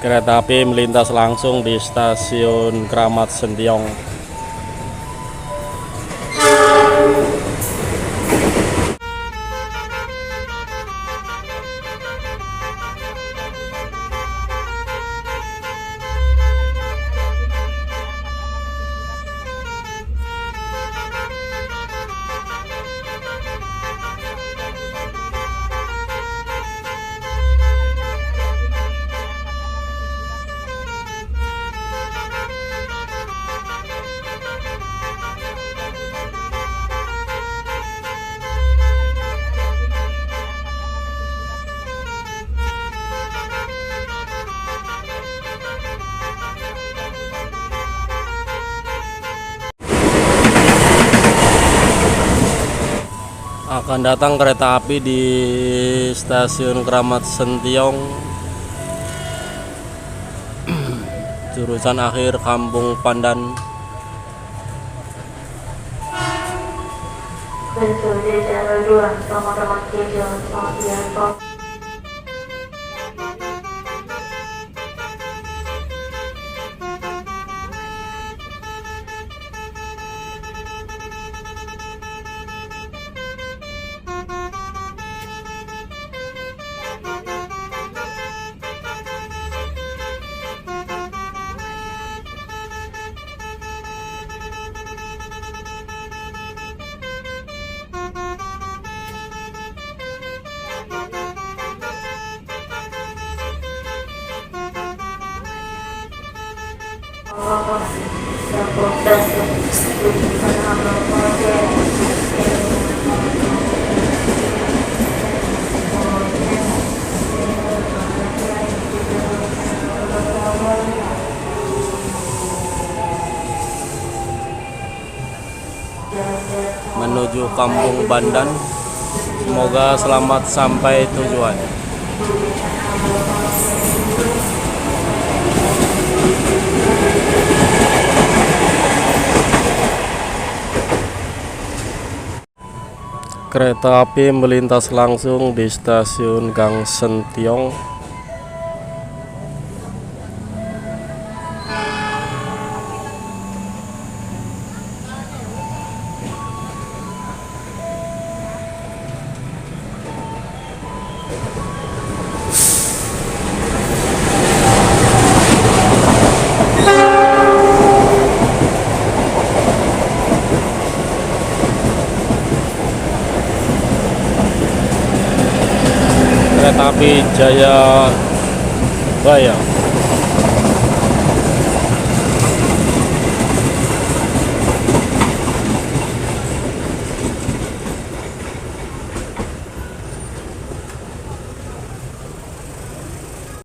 Kereta api melintas langsung di stasiun Kramat Sentiong. Akan datang kereta api di stasiun Kramat Sentiong, jurusan akhir Kampung Pandan. Menuju Kampung Pandan. Semoga selamat sampai tujuan. Kereta api melintas langsung di stasiun Gang Sentiong. Kereta api Jayabaya.